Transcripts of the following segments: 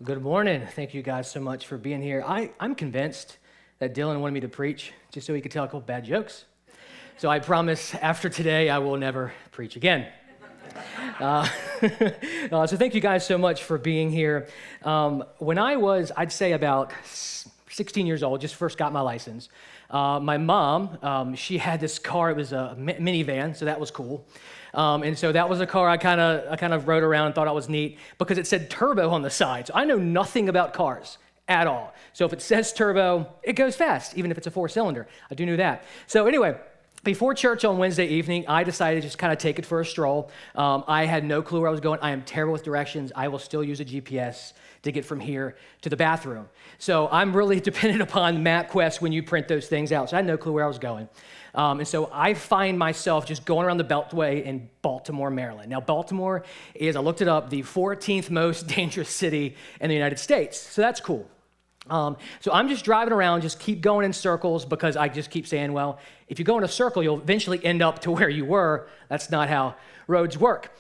Good morning. Thank you guys so much for being here. I'm convinced that Dylan wanted me to preach just so he could tell a couple bad jokes. So I promise after today, I will never preach again. So thank you guys so much for being here. When I was, I'd say about 16 years old, just first got my license, my mom, she had this car. It was a minivan, so that was cool. And so that was a car I kind of rode around and thought it was neat because it said turbo on the side. So I know nothing about cars at all. So if it says turbo, it goes fast, even if it's a four-cylinder. I do know that. So anyway, before church on Wednesday evening, I decided to just kind of take it for a stroll. I had no clue where I was going. I am terrible with directions. I will still use a GPS to get from here to the bathroom. So I'm really dependent upon MapQuest when you print those things out. So I had no clue where I was going. And so I find myself just going around the Beltway in Baltimore, Maryland. Now, Baltimore is, I looked it up, the 14th most dangerous city in the United States. So that's cool. So I'm just driving around, just keep going in circles because I just keep saying, well, if you go in a circle, you'll eventually end up to where you were. That's not how roads work.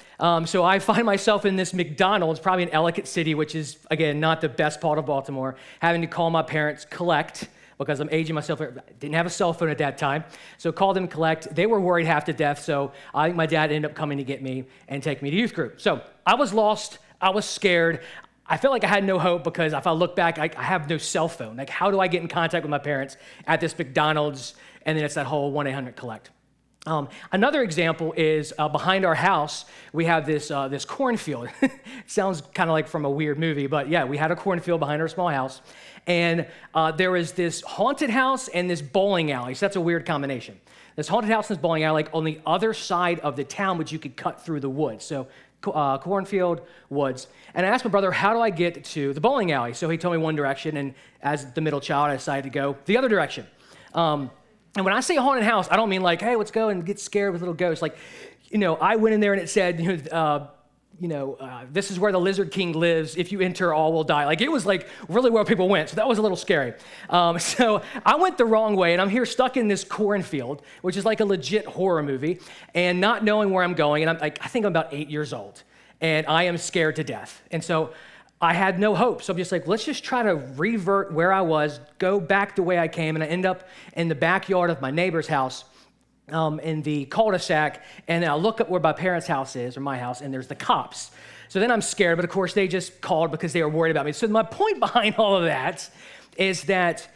So I find myself in this McDonald's, probably in Ellicott City, which is, again, not the best part of Baltimore, having to call my parents, collect, because I'm aging myself. I didn't have a cell phone at that time. So called them, collect. They were worried half to death, so I think my dad ended up coming to get me and take me to youth group. So I was lost. I was scared. I felt like I had no hope because if I look back, I have no cell phone. Like, how do I get in contact with my parents at this McDonald's? And then it's that whole 1-800-COLLECT. Another example is behind our house, we have this cornfield. It sounds kind of like from a weird movie, but yeah, we had a cornfield behind our small house. And there was this haunted house and this bowling alley. So that's a weird combination. This haunted house and this bowling alley, like on the other side of the town, which you could cut through the woods. So cornfield, woods. And I asked my brother, how do I get to the bowling alley? So he told me one direction, and as the middle child, I decided to go the other direction. And when I say haunted house, I don't mean like, hey, let's go and get scared with little ghosts. Like, I went in there and it said, this is where the Lizard King lives. If you enter, all will die. Like, it was like really where people went. So that was a little scary. So I went the wrong way, and I'm here stuck in this cornfield, which is like a legit horror movie, and not knowing where I'm going. And I'm like, I think I'm about 8 years old, and I am scared to death. And so I had no hope. So I'm just like, let's just try to revert where I was, go back the way I came, and I end up in the backyard of my neighbor's house. In the cul-de-sac, and then I look up where my parents' house is, or my house, and there's the cops. So then I'm scared, but of course they just called because they were worried about me. So my point behind all of that is that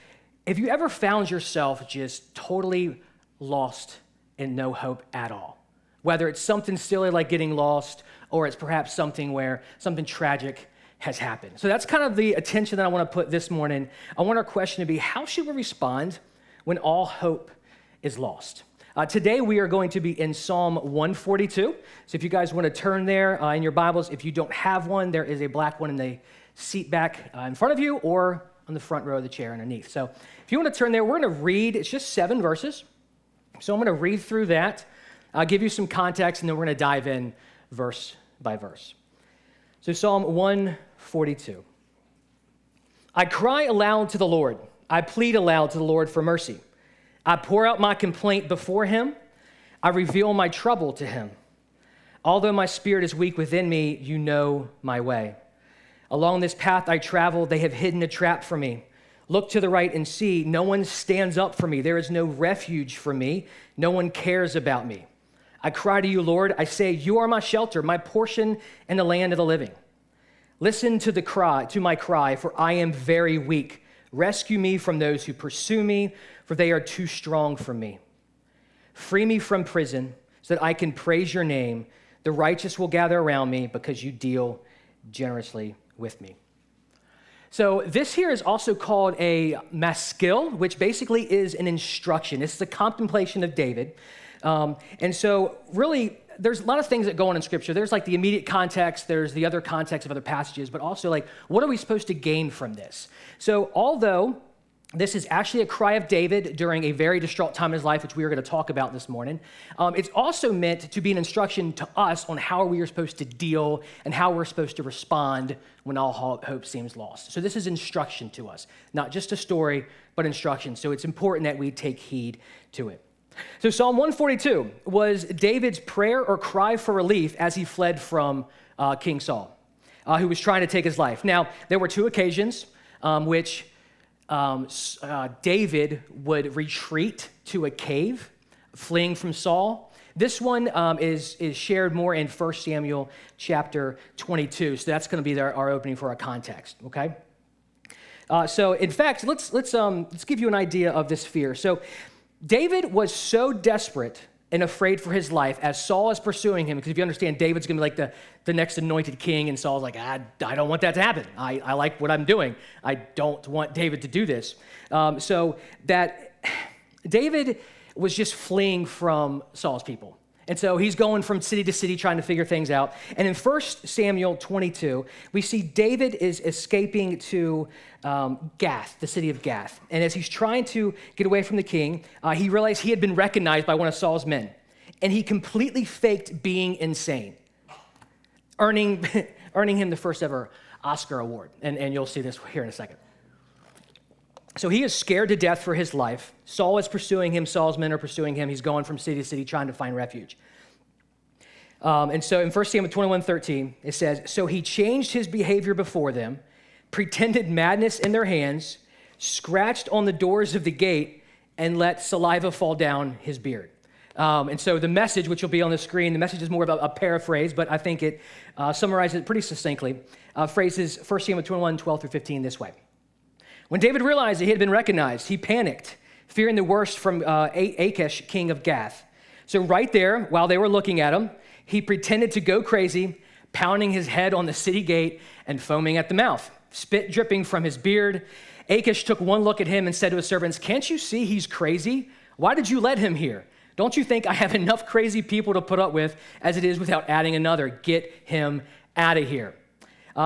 if you ever found yourself just totally lost and no hope at all, whether it's something silly like getting lost, or it's perhaps something where something tragic has happened. So that's kind of the attention that I want to put this morning. I want our question to be, how should we respond when all hope is lost? Today, we are going to be in Psalm 142. So if you guys want to turn there in your Bibles, if you don't have one, there is a black one in the seat back in front of you or on the front row of the chair underneath. So if you want to turn there, we're going to read. It's just 7 verses. So I'm going to read through that. I'll give you some context, and then we're going to dive in verse by verse. So Psalm 142. I cry aloud to the Lord. I plead aloud to the Lord for mercy. I pour out my complaint before him. I reveal my trouble to him. Although my spirit is weak within me, you know my way. Along this path I travel, they have hidden a trap for me. Look to the right and see, no one stands up for me. There is no refuge for me. No one cares about me. I cry to you, Lord. I say, you are my shelter, my portion in the land of the living. Listen to my cry, for I am very weak. Rescue me from those who pursue me, for they are too strong for me. Free me from prison so that I can praise your name. The righteous will gather around me because you deal generously with me. So this here is also called a maskil, which basically is an instruction. This is a contemplation of David. And so really, there's a lot of things that go on in Scripture. There's like the immediate context, there's the other context of other passages, but also like, what are we supposed to gain from this? So although this is actually a cry of David during a very distraught time in his life, which we are going to talk about this morning, it's also meant to be an instruction to us on how we are supposed to deal and how we're supposed to respond when all hope seems lost. So this is instruction to us, not just a story, but instruction. So it's important that we take heed to it. So Psalm 142 was David's prayer or cry for relief as he fled from King Saul. who was trying to take his life. Now, there were two occasions which David would retreat to a cave, fleeing from Saul. This one is shared more in 1 Samuel chapter 22, so that's going to be our opening for our context, okay? So, in fact, let's give you an idea of this fear. So, David was so desperate and afraid for his life as Saul is pursuing him, because if you understand, David's going to be like the next anointed king, and Saul's like, I don't want that to happen. I like what I'm doing. I don't want David to do this. So that David was just fleeing from Saul's people. And so he's going from city to city trying to figure things out. And in 1 Samuel 22, we see David is escaping to Gath, the city of Gath. And as he's trying to get away from the king, he realized he had been recognized by one of Saul's men. And he completely faked being insane, earning him the first ever Oscar award. And you'll see this here in a second. So he is scared to death for his life. Saul is pursuing him. Saul's men are pursuing him. He's going from city to city trying to find refuge. And so in 1 Samuel 21:13, it says, so he changed his behavior before them, pretended madness in their hands, scratched on the doors of the gate, and let saliva fall down his beard. And so the message, which will be on the screen, the message is more of a paraphrase, but I think it summarizes it pretty succinctly. Phrases 1 Samuel 21:12-15 this way. When David realized that he had been recognized, he panicked, fearing the worst from Achish, king of Gath. So right there, while they were looking at him, he pretended to go crazy, pounding his head on the city gate and foaming at the mouth, spit dripping from his beard. Achish took one look at him and said to his servants, can't you see he's crazy? Why did you let him here? Don't you think I have enough crazy people to put up with as it is without adding another? Get him out of here.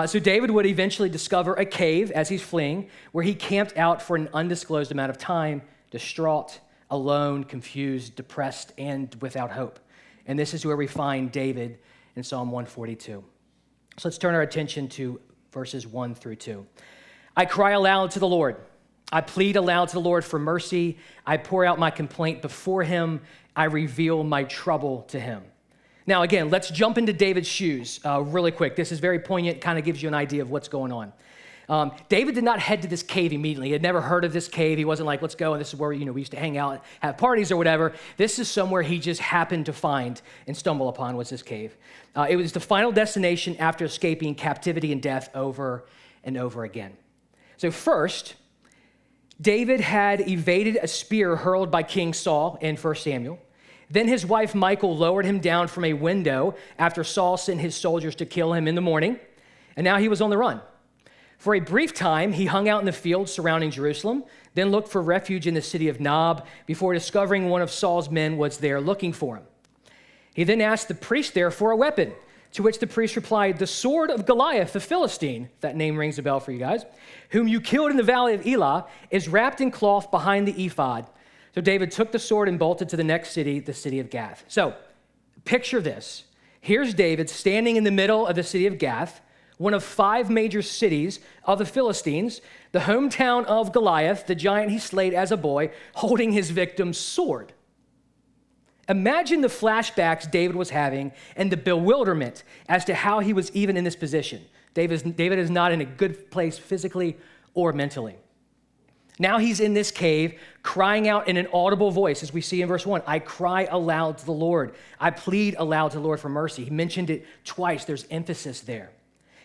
So David would eventually discover a cave as he's fleeing, where he camped out for an undisclosed amount of time, distraught, alone, confused, depressed, and without hope. And this is where we find David in Psalm 142. So let's turn our attention to verses 1-2. I cry aloud to the Lord. I plead aloud to the Lord for mercy. I pour out my complaint before him. I reveal my trouble to him. Now, again, let's jump into David's shoes really quick. This is very poignant, kind of gives you an idea of what's going on. David did not head to this cave immediately. He had never heard of this cave. He wasn't like, let's go, and this is where we used to hang out, have parties or whatever. This is somewhere he just happened to find and stumble upon was this cave. It was the final destination after escaping captivity and death over and over again. So first, David had evaded a spear hurled by King Saul in 1 Samuel. Then his wife Michal lowered him down from a window after Saul sent his soldiers to kill him in the morning, and now he was on the run. For a brief time, he hung out in the fields surrounding Jerusalem, then looked for refuge in the city of Nob before discovering one of Saul's men was there looking for him. He then asked the priest there for a weapon, to which the priest replied, the sword of Goliath, the Philistine, that name rings a bell for you guys, whom you killed in the valley of Elah, is wrapped in cloth behind the ephod. So David took the sword and bolted to the next city, the city of Gath. So picture this. Here's David standing in the middle of the city of Gath, one of 5 major cities of the Philistines, the hometown of Goliath, the giant he slayed as a boy, holding his victim's sword. Imagine the flashbacks David was having and the bewilderment as to how he was even in this position. David is not in a good place physically or mentally. Now he's in this cave crying out in an audible voice, as we see in verse 1. I cry aloud to the Lord. I plead aloud to the Lord for mercy. He mentioned it twice. There's emphasis there.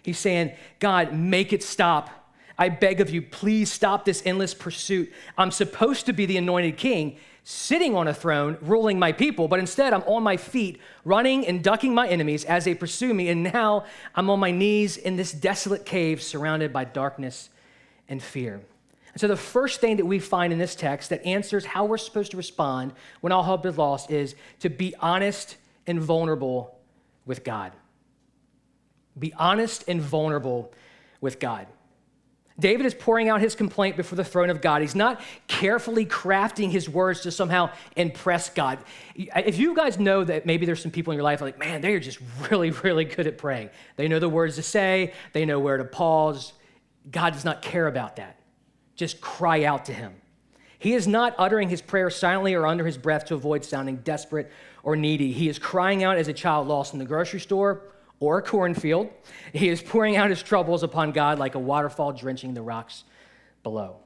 He's saying, God, make it stop. I beg of you, please stop this endless pursuit. I'm supposed to be the anointed king, sitting on a throne, ruling my people, but instead I'm on my feet, running and ducking my enemies as they pursue me, and now I'm on my knees in this desolate cave surrounded by darkness and fear. So the first thing that we find in this text that answers how we're supposed to respond when all hope is lost is to be honest and vulnerable with God. Be honest and vulnerable with God. David is pouring out his complaint before the throne of God. He's not carefully crafting his words to somehow impress God. If you guys know that maybe there's some people in your life like, man, they're just really, really good at praying. They know the words to say. They know where to pause. God does not care about that. Just cry out to him. He is not uttering his prayer silently or under his breath to avoid sounding desperate or needy. He is crying out as a child lost in the grocery store or a cornfield. He is pouring out his troubles upon God like a waterfall drenching the rocks below.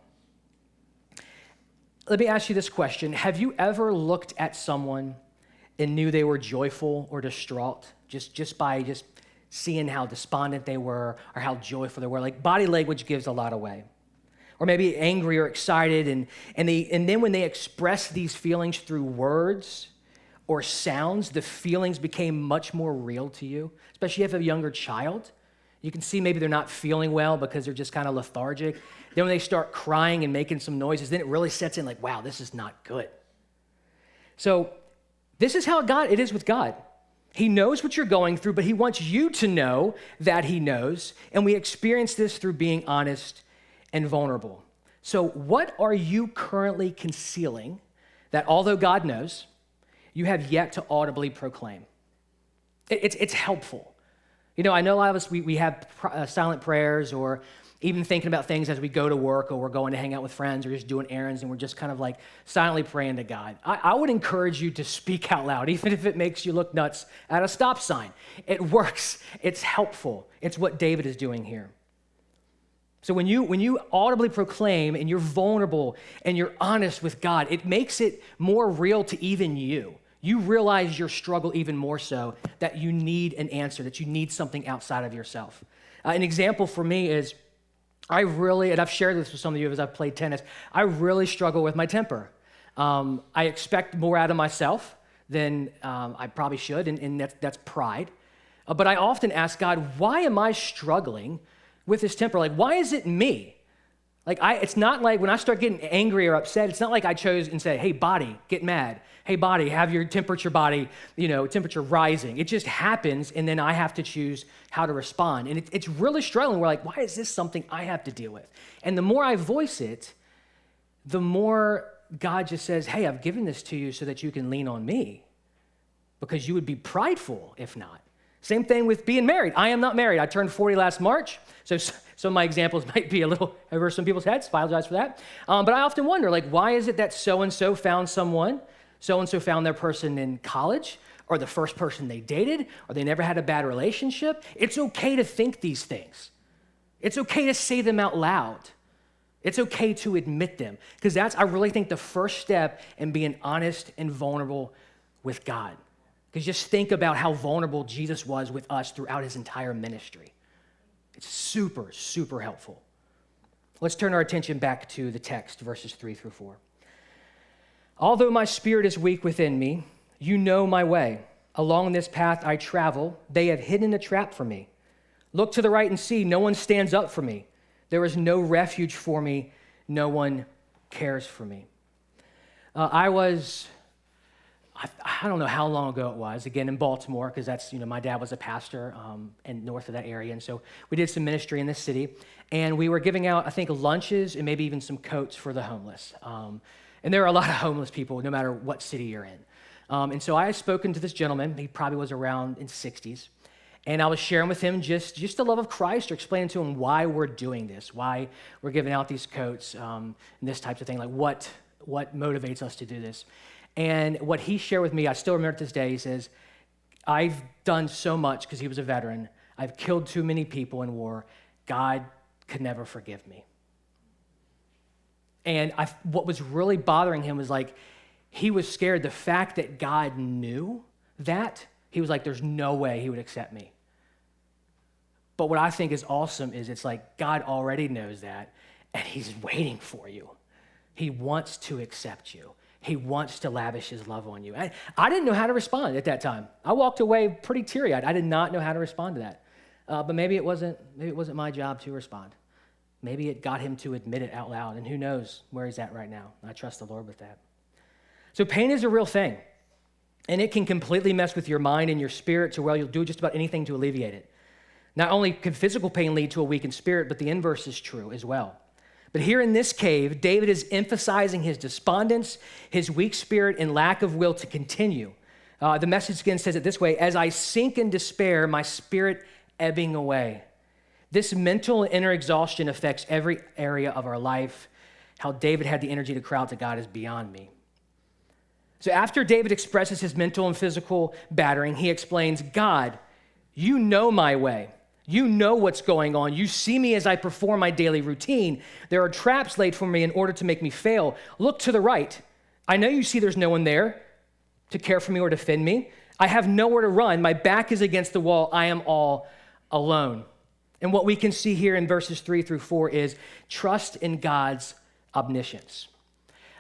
Let me ask you this question. Have you ever looked at someone and knew they were joyful or distraught just by seeing how despondent they were or how joyful they were? Like, body language gives a lot away. Or maybe angry or excited, and then when they express these feelings through words or sounds, the feelings became much more real to you, especially if you have a younger child. You can see maybe they're not feeling well because they're just kind of lethargic. Then when they start crying and making some noises, then it really sets in like, wow, this is not good. So this is how it is with God. He knows what you're going through, but he wants you to know that he knows, and we experience this through being honest and vulnerable. So what are you currently concealing that although God knows, you have yet to audibly proclaim? It's helpful. You know, I know a lot of us, we have silent prayers, or even thinking about things as we go to work, or we're going to hang out with friends, or just doing errands, and we're just kind of like silently praying to God. I would encourage you to speak out loud, even if it makes you look nuts at a stop sign. It works. It's helpful. It's what David is doing here. So when you audibly proclaim and you're vulnerable and you're honest with God, it makes it more real to even you. You realize your struggle even more so, that you need an answer, that you need something outside of yourself. An example for me is and I've shared this with some of you as I've played tennis, I really struggle with my temper. I expect more out of myself than I probably should, and that's pride. But I often ask God, why am I struggling with this temper? Like, why is it me? Like, it's not like when I start getting angry or upset, it's not like I chose and said, hey, body, get mad. Hey, body, have your temperature rising. It just happens, and then I have to choose how to respond. And it's really struggling. We're like, why is this something I have to deal with? And the more I voice it, the more God just says, hey, I've given this to you so that you can lean on me, because you would be prideful if not. Same thing with being married. I am not married. I turned 40 last March, so some of my examples might be a little over some people's heads. Apologize for that. But I often wonder, like, why is it that so-and-so found their person in college, or the first person they dated, or they never had a bad relationship? It's okay to think these things. It's okay to say them out loud. It's okay to admit them, because that's, I really think, the first step in being honest and vulnerable with God. Because just think about how vulnerable Jesus was with us throughout his entire ministry. It's super, super helpful. Let's turn our attention back to the text, verses 3-4. Although my spirit is weak within me, you know my way. Along this path I travel, they have hidden a trap for me. Look to the right and see, no one stands up for me. There is no refuge for me. No one cares for me. I don't know how long ago it was, again in Baltimore, because that's, my dad was a pastor and north of that area. And so we did some ministry in this city, and we were giving out, I think, lunches and maybe even some coats for the homeless. And there are a lot of homeless people, no matter what city you're in. And so I had spoken to this gentleman. He probably was around in 60s. And I was sharing with him just the love of Christ, or explaining to him why we're doing this, why we're giving out these coats, and this types of thing, like what motivates us to do this. And what he shared with me, I still remember to this day, he says, I've done so much, because he was a veteran. I've killed too many people in war. God could never forgive me. And what was really bothering him was, like, he was scared. The fact that God knew that, he was like, there's no way he would accept me. But what I think is awesome is it's like God already knows that, and he's waiting for you. He wants to accept you. He wants to lavish his love on you. I didn't know how to respond at that time. I walked away pretty teary-eyed. I did not know how to respond to that. But maybe it wasn't my job to respond. Maybe it got him to admit it out loud, and who knows where he's at right now. I trust the Lord with that. So pain is a real thing, and it can completely mess with your mind and your spirit to where you'll do just about anything to alleviate it. Not only can physical pain lead to a weakened spirit, but the inverse is true as well. But here in this cave, David is emphasizing his despondence, his weak spirit, and lack of will to continue. The message again says it this way: as I sink in despair, my spirit ebbing away. This mental and inner exhaustion affects every area of our life. How David had the energy to cry out to God is beyond me. So after David expresses his mental and physical battering, he explains, God, You know my way. You know what's going on. You see me as I perform my daily routine. There are traps laid for me in order to make me fail. Look to the right. I know you see there's no one there to care for me or defend me. I have nowhere to run. My back is against the wall. I am all alone. And what we can see here in verses 3-4 is trust in God's omniscience.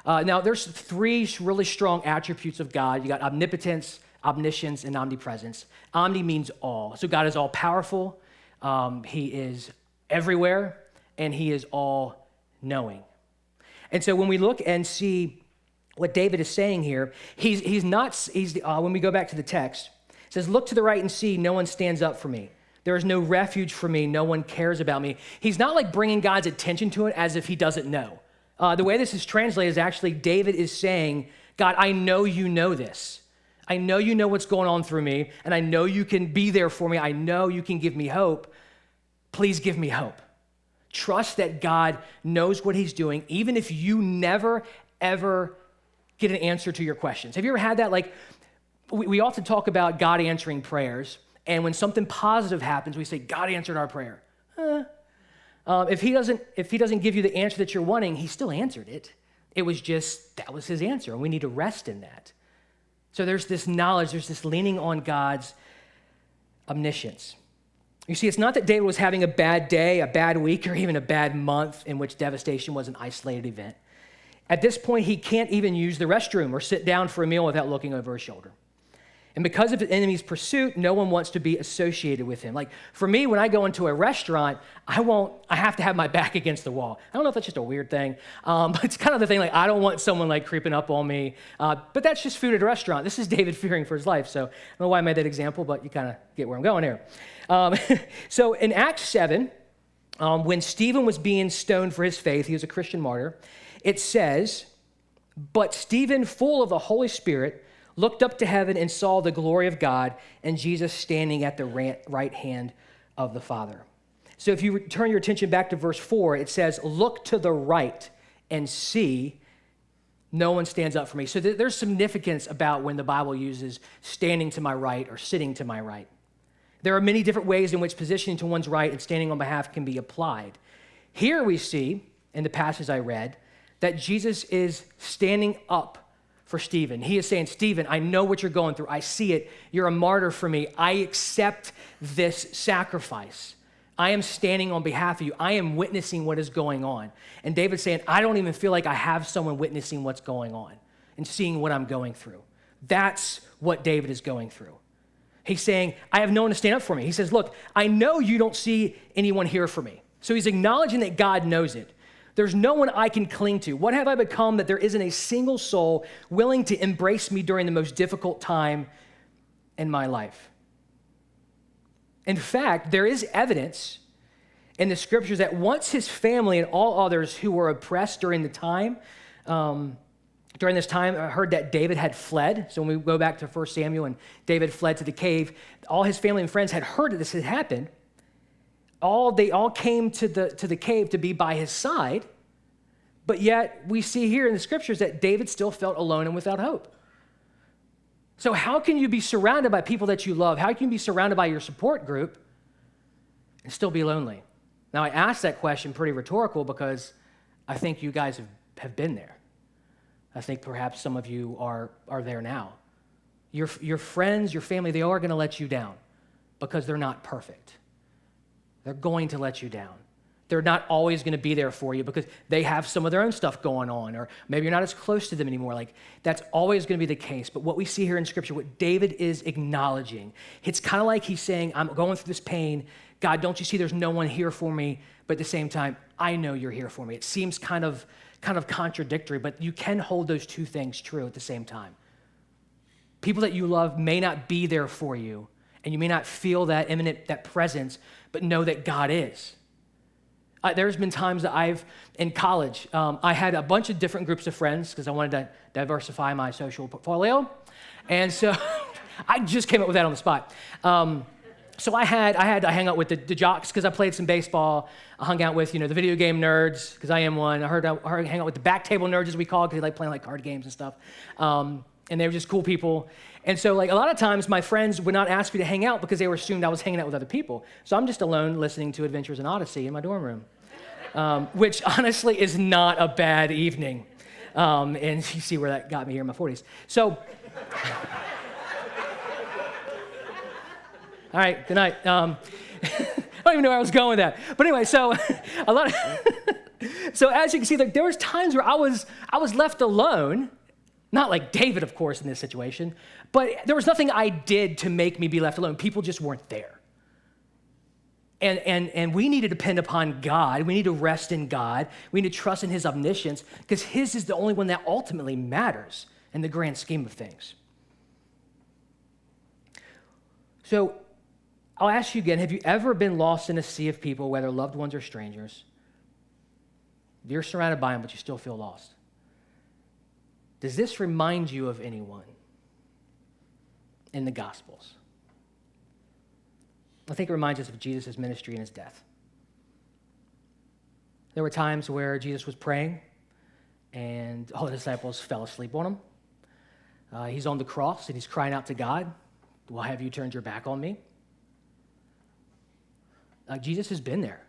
Now, there's three really strong attributes of God. You got omnipotence, omniscience, and omnipresence. Omni means all. So God is all powerful. He is everywhere, and he is all knowing. And so when we look and see what David is saying here, when we go back to the text, it says, look to the right and see, no one stands up for me. There is no refuge for me. No one cares about me. He's not like bringing God's attention to it as if he doesn't know. The way this is translated is actually David is saying, God, I know you know this. I know you know what's going on through me, and I know you can be there for me. I know you can give me hope. Please give me hope. Trust that God knows what he's doing, even if you never, ever get an answer to your questions. Have you ever had that? Like, we often talk about God answering prayers, and when something positive happens, we say, God answered our prayer. If he doesn't give you the answer that you're wanting, he still answered it. It was just, that was his answer, and we need to rest in that. So there's this knowledge, there's this leaning on God's omniscience. You see, it's not that David was having a bad day, a bad week, or even a bad month in which devastation was an isolated event. At this point, he can't even use the restroom or sit down for a meal without looking over his shoulder. And because of the enemy's pursuit, no one wants to be associated with him. Like for me, when I go into a restaurant, I have to have my back against the wall. I don't know if that's just a weird thing, but it's kind of the thing, like I don't want someone like creeping up on me. But that's just food at a restaurant. This is David fearing for his life. So I don't know why I made that example, but you kind of get where I'm going here. So in Acts 7, when Stephen was being stoned for his faith, he was a Christian martyr, it says, but Stephen, full of the Holy Spirit, looked up to heaven and saw the glory of God and Jesus standing at the right hand of the Father. So if you turn your attention back to verse 4, it says, look to the right and see, no one stands up for me. So there's significance about when the Bible uses standing to my right or sitting to my right. There are many different ways in which positioning to one's right and standing on behalf can be applied. Here we see, in the passage I read, that Jesus is standing up for Stephen. He is saying, Stephen, I know what you're going through. I see it. You're a martyr for me. I accept this sacrifice. I am standing on behalf of you. I am witnessing what is going on. And David's saying, I don't even feel like I have someone witnessing what's going on and seeing what I'm going through. That's what David is going through. He's saying, I have no one to stand up for me. He says, look, I know you don't see anyone here for me. So he's acknowledging that God knows it. There's no one I can cling to. What have I become that there isn't a single soul willing to embrace me during the most difficult time in my life? In fact, there is evidence in the scriptures that once his family and all others who were oppressed during this time, I heard that David had fled. So when we go back to 1 Samuel and David fled to the cave, all his family and friends had heard that this had happened. They all came to the cave to be by his side, but yet we see here in the scriptures that David still felt alone and without hope. So how can you be surrounded by people that you love? How can you be surrounded by your support group and still be lonely? Now, I asked that question pretty rhetorical because I think you guys have been there. I think perhaps some of you are there now. Your friends, your family, they are going to let you down because they're not perfect. They're going to let you down. They're not always going to be there for you because they have some of their own stuff going on, or maybe you're not as close to them anymore. Like, that's always going to be the case. But what we see here in Scripture, what David is acknowledging, it's kind of like he's saying, I'm going through this pain. God, don't you see there's no one here for me? But at the same time, I know you're here for me. It seems kind of contradictory, but you can hold those two things true at the same time. People that you love may not be there for you, and you may not feel that presence, but know that God is. There's been times that in college, I had a bunch of different groups of friends because I wanted to diversify my social portfolio. And so I just came up with that on the spot. So I had to hang out with the jocks because I played some baseball. I hung out with, the video game nerds because I am one. I heard hang out with the back table nerds, as we call it, because they like playing like card games and stuff. and they were just cool people. And so like a lot of times my friends would not ask me to hang out because they were assumed I was hanging out with other people. So I'm just alone listening to Adventures in Odyssey in my dorm room, which honestly is not a bad evening. And you see where that got me here in my 40s. So, all right, good night. I don't even know where I was going with that. But anyway, so so as you can see, like, there was times where I was left alone. Not like David, of course, in this situation, but there was nothing I did to make me be left alone. People just weren't there. And we need to depend upon God. We need to rest in God. We need to trust in his omniscience because his is the only one that ultimately matters in the grand scheme of things. So I'll ask you again, have you ever been lost in a sea of people, whether loved ones or strangers? You're surrounded by them, but you still feel lost. Does this remind you of anyone in the Gospels? I think it reminds us of Jesus' ministry and his death. There were times where Jesus was praying and all the disciples fell asleep on him. He's on the cross and he's crying out to God, "Why have you turned your back on me?" Jesus has been there.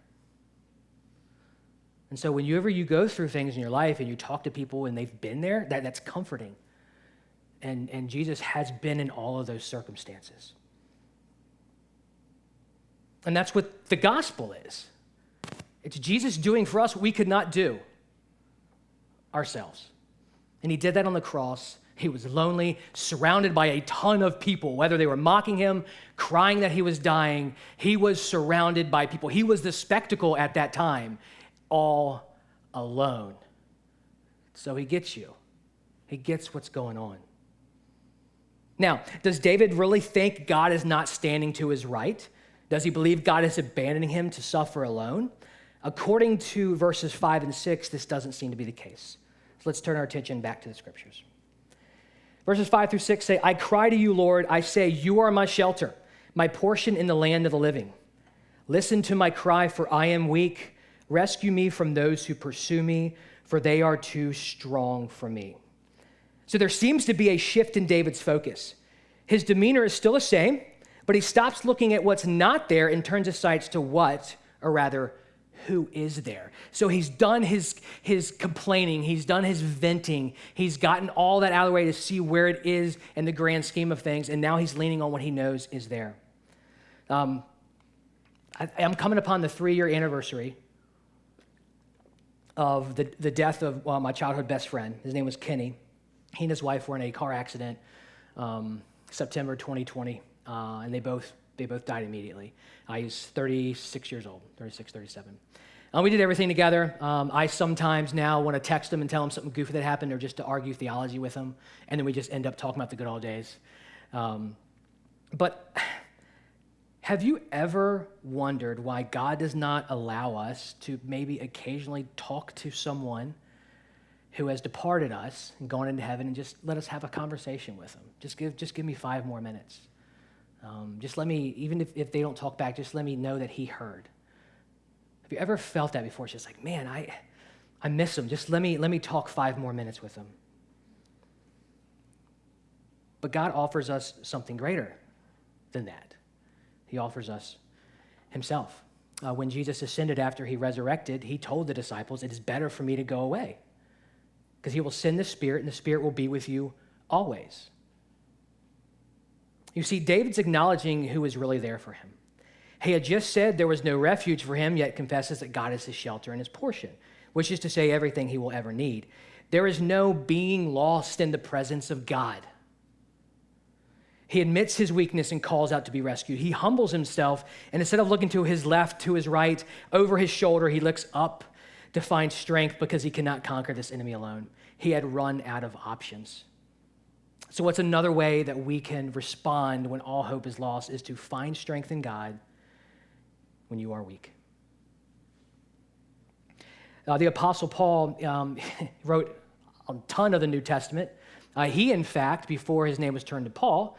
And so whenever you go through things in your life and you talk to people and they've been there, that's comforting. And Jesus has been in all of those circumstances. And that's what the gospel is. It's Jesus doing for us what we could not do ourselves. And he did that on the cross. He was lonely, surrounded by a ton of people, whether they were mocking him, crying that he was dying. He was surrounded by people. He was the spectacle at that time, all alone. So he gets you. He gets what's going on. Now, does David really think God is not standing to his right? Does he believe God is abandoning him to suffer alone? According to verses 5 and 6, this doesn't seem to be the case. So let's turn our attention back to the scriptures. Verses 5 through 6 say, "I cry to you, Lord. I say, you are my shelter, my portion in the land of the living. Listen to my cry, for I am weak. Rescue me from those who pursue me, for they are too strong for me." So there seems to be a shift in David's focus. His demeanor is still the same, but he stops looking at what's not there and turns his sights to what, or rather, who is there. So he's done his complaining, he's done his venting, he's gotten all that out of the way to see where it is in the grand scheme of things, and now he's leaning on what he knows is there. I'm coming upon the 3-year anniversary of the death of my childhood best friend. His name was Kenny. He and his wife were in a car accident September 2020, and they both died immediately. He was 36 years old, 36, 37. We did everything together. I sometimes now want to text him and tell him something goofy that happened or just to argue theology with him, and then we just end up talking about the good old days. But have you ever wondered why God does not allow us to maybe occasionally talk to someone who has departed us and gone into heaven and just let us have a conversation with them? Just give me 5 more minutes. Just let me, even if they don't talk back, just let me know that he heard. Have you ever felt that before? It's just like, man, I miss him. Just let me talk 5 more minutes with him. But God offers us something greater than that. He offers us himself. When Jesus ascended after he resurrected, he told the disciples, "It is better for me to go away, because he will send the Spirit, and the Spirit will be with you always." You see, David's acknowledging who is really there for him. He had just said there was no refuge for him, yet confesses that God is his shelter and his portion, which is to say everything he will ever need. There is no being lost in the presence of God. He admits his weakness and calls out to be rescued. He humbles himself, and instead of looking to his left, to his right, over his shoulder, he looks up to find strength because he cannot conquer this enemy alone. He had run out of options. So what's another way that we can respond when all hope is lost is to find strength in God when you are weak. The Apostle Paul wrote a ton of the New Testament. He, in fact, before his name was turned to Paul,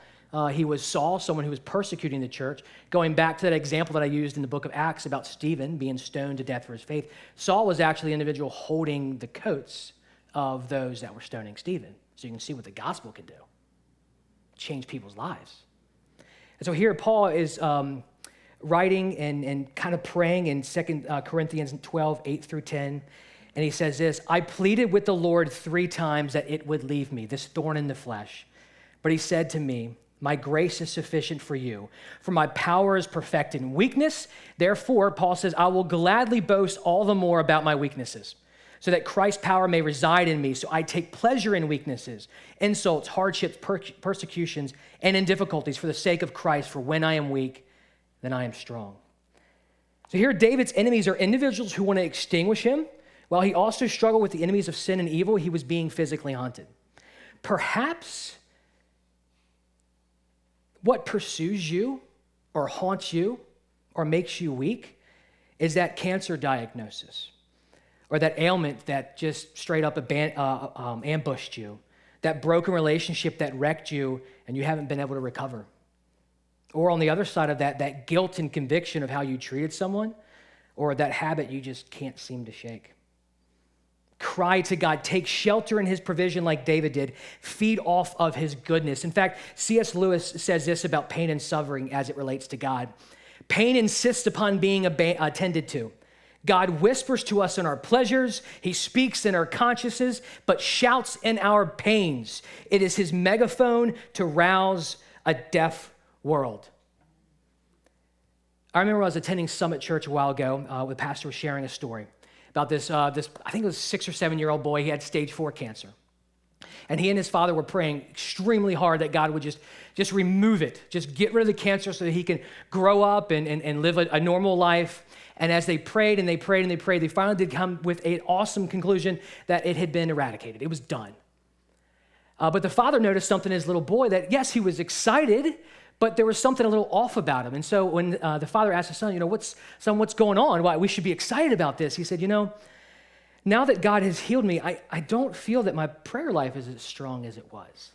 he was Saul, someone who was persecuting the church. Going back to that example that I used in the book of Acts about Stephen being stoned to death for his faith, Saul was actually the individual holding the coats of those that were stoning Stephen. So you can see what the gospel can do. change people's lives. And so here Paul is writing and kind of praying in 2 Corinthians 12, 8 through 10. And he says this, I pleaded with the Lord 3 times that it would leave me, this thorn in the flesh. But he said to me, my grace is sufficient for you, for my power is perfected in weakness. Therefore, Paul says, I will gladly boast all the more about my weaknesses, so that Christ's power may reside in me. So I take pleasure in weaknesses, insults, hardships, persecutions, and in difficulties for the sake of Christ. For when I am weak, then I am strong. So here, David's enemies are individuals who want to extinguish him. While he also struggled with the enemies of sin and evil, he was being physically haunted. Perhaps what pursues you or haunts you or makes you weak is that cancer diagnosis or that ailment that just straight up ambushed you, that broken relationship that wrecked you and you haven't been able to recover. Or on the other side of that, that guilt and conviction of how you treated someone or that habit you just can't seem to shake. Cry to God, take shelter in his provision like David did, feed off of his goodness. In fact, C.S. Lewis says this about pain and suffering as it relates to God. Pain insists upon being attended to. God whispers to us in our pleasures, he speaks in our consciences, but shouts in our pains. It is his megaphone to rouse a deaf world. I remember when I was attending Summit Church a while ago, the pastor was sharing a story about this, I think it was a 6 or 7-year-old boy. He had stage 4 cancer. And he and his father were praying extremely hard that God would just remove it, just get rid of the cancer so that he can grow up and live a normal life. And as they prayed and they prayed and they prayed, they finally did come with an awesome conclusion that it had been eradicated. It was done. But the father noticed something in his little boy that, yes, he was excited, but there was something a little off about him. And so when the father asked his son, what's going on? Why we should be excited about this? He said, now that God has healed me, I don't feel that my prayer life is as strong as it was.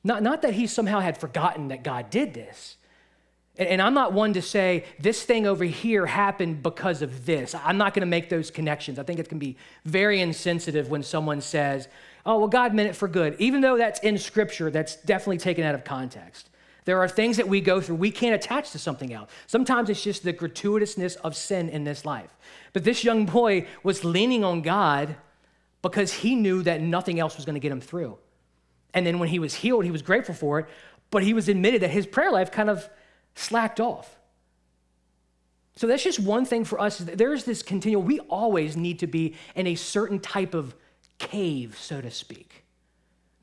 Not that he somehow had forgotten that God did this. And I'm not one to say, this thing over here happened because of this. I'm not going to make those connections. I think it can be very insensitive when someone says, oh, well, God meant it for good. Even though that's in Scripture, that's definitely taken out of context. There are things that we go through we can't attach to something else. Sometimes it's just the gratuitousness of sin in this life. But this young boy was leaning on God because he knew that nothing else was going to get him through. And then when he was healed, he was grateful for it, but he was admitted that his prayer life kind of slacked off. So that's just one thing for us. There's this continual, we always need to be in a certain type of cave, so to speak.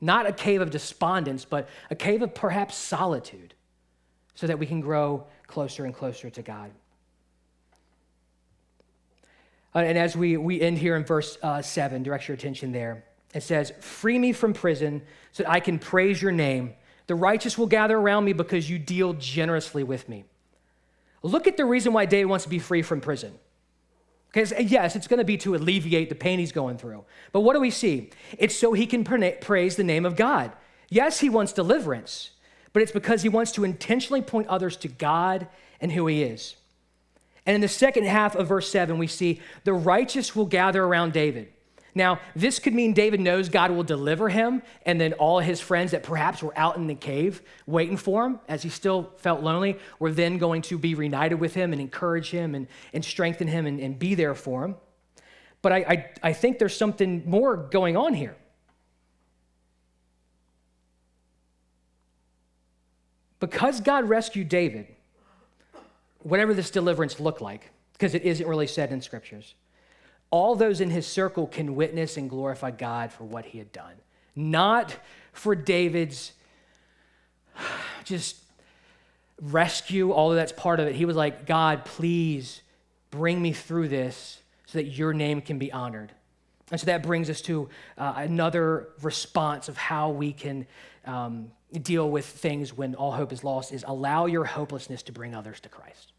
Not a cave of despondence, but a cave of perhaps solitude so that we can grow closer and closer to God. And as we end here in verse 7, direct your attention there. It says, free me from prison so that I can praise your name. The righteous will gather around me because you deal generously with me. Look at the reason why David wants to be free from prison. Because yes, it's going to be to alleviate the pain he's going through. But what do we see? It's so he can praise the name of God. Yes, he wants deliverance, but it's because he wants to intentionally point others to God and who he is. And in the second half of verse 7, we see the righteous will gather around David. Now, this could mean David knows God will deliver him, and then all his friends that perhaps were out in the cave waiting for him as he still felt lonely were then going to be reunited with him and encourage him and strengthen him and be there for him. But I think there's something more going on here. Because God rescued David, whatever this deliverance looked like, because it isn't really said in scriptures, all those in his circle can witness and glorify God for what he had done. Not for David's just rescue, although that's part of it. He was like, God, please bring me through this so that your name can be honored. And so that brings us to another response of how we can deal with things when all hope is lost is allow your hopelessness to bring others to Christ.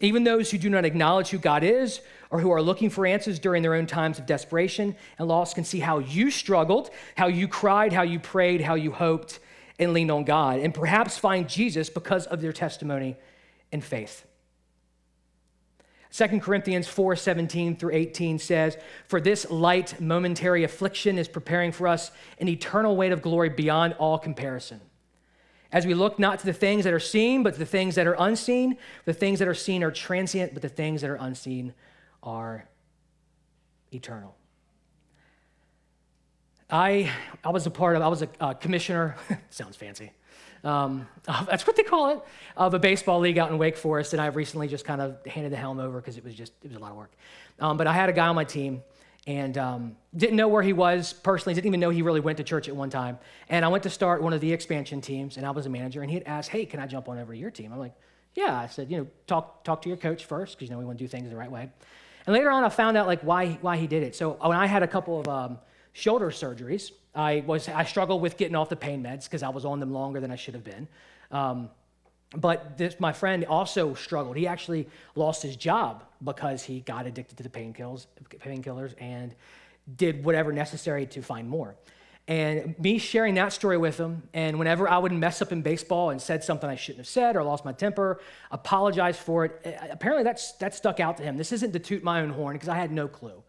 Even those who do not acknowledge who God is or who are looking for answers during their own times of desperation and loss can see how you struggled, how you cried, how you prayed, how you hoped and leaned on God, and perhaps find Jesus because of their testimony and faith. 2 Corinthians 4:17 through 18 says, "For this light momentary affliction is preparing for us an eternal weight of glory beyond all comparison. As we look not to the things that are seen, but to the things that are unseen. The things that are seen are transient, but the things that are unseen are eternal." I was a commissioner, sounds fancy. That's what they call it, of a baseball league out in Wake Forest, and I've recently just kind of handed the helm over because it was a lot of work. But I had a guy on my team, and didn't know where he was personally, didn't even know he really went to church at one time. And I went to start one of the expansion teams, and I was a manager, and he had asked, "Hey, can I jump on over to your team?" I'm like, "Yeah." I said, talk to your coach first, because we want to do things the right way. And later on, I found out why he did it. So when I had a couple of shoulder surgeries, I struggled with getting off the pain meds because I was on them longer than I should have been. But my friend also struggled. He actually lost his job because he got addicted to the painkillers and did whatever necessary to find more. And me sharing that story with him, and whenever I would mess up in baseball and said something I shouldn't have said or lost my temper, apologized for it, apparently that stuck out to him. This isn't to toot my own horn because I had no clue.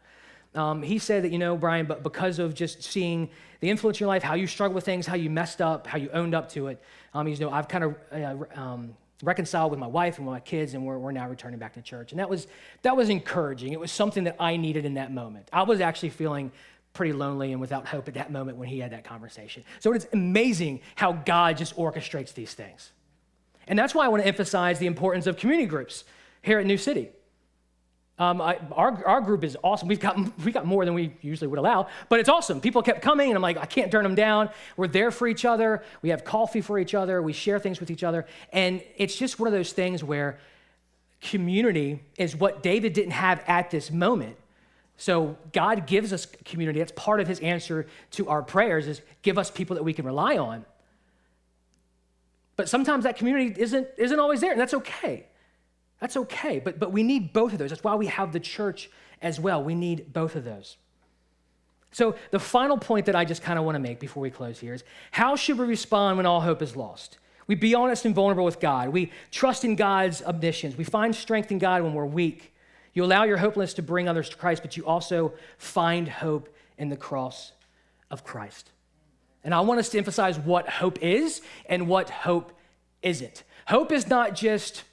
He said that, Bryan, but because of just seeing the influence in your life, how you struggle with things, how you messed up, how you owned up to it, I've kind of reconciled with my wife and with my kids, and we're now returning back to church. And that was encouraging. It was something that I needed in that moment. I was actually feeling pretty lonely and without hope at that moment when he had that conversation. So it's amazing how God just orchestrates these things. And that's why I want to emphasize the importance of community groups here at New City. Our group is awesome. We've got more than we usually would allow, but it's awesome. People kept coming, and I'm like, I can't turn them down. We're there for each other. We have coffee for each other. We share things with each other. And it's just one of those things where community is what David didn't have at this moment. So God gives us community. That's part of his answer to our prayers, is give us people that we can rely on. But sometimes that community isn't always there, and that's okay. That's okay, but we need both of those. That's why we have the church as well. We need both of those. So the final point that I just kind of want to make before we close here is, how should we respond when all hope is lost? We be honest and vulnerable with God. We trust in God's omniscience. We find strength in God when we're weak. You allow your hopelessness to bring others to Christ, but you also find hope in the cross of Christ. And I want us to emphasize what hope is and what hope isn't. Hope is not just,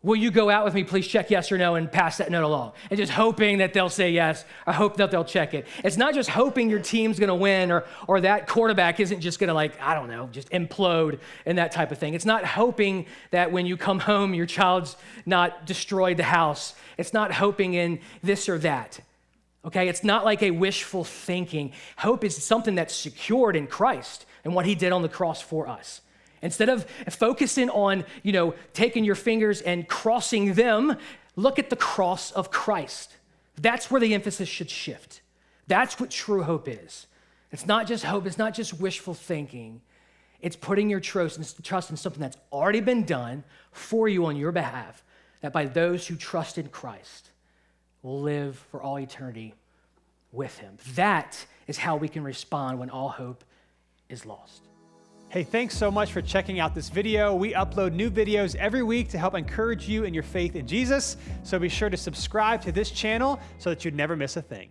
will you go out with me? Please check yes or no and pass that note along. And just hoping that they'll say yes, or hope that they'll check it. It's not just hoping your team's gonna win, or that quarterback isn't just gonna just implode and that type of thing. It's not hoping that when you come home, your child's not destroyed the house. It's not hoping in this or that, okay? It's not like a wishful thinking. Hope is something that's secured in Christ and what he did on the cross for us. Instead of focusing on, taking your fingers and crossing them, look at the cross of Christ. That's where the emphasis should shift. That's what true hope is. It's not just hope. It's not just wishful thinking. It's putting your trust in something that's already been done for you on your behalf, that by those who trust in Christ will live for all eternity with him. That is how we can respond when all hope is lost. Hey, thanks so much for checking out this video. We upload new videos every week to help encourage you in your faith in Jesus. So be sure to subscribe to this channel so that you never miss a thing.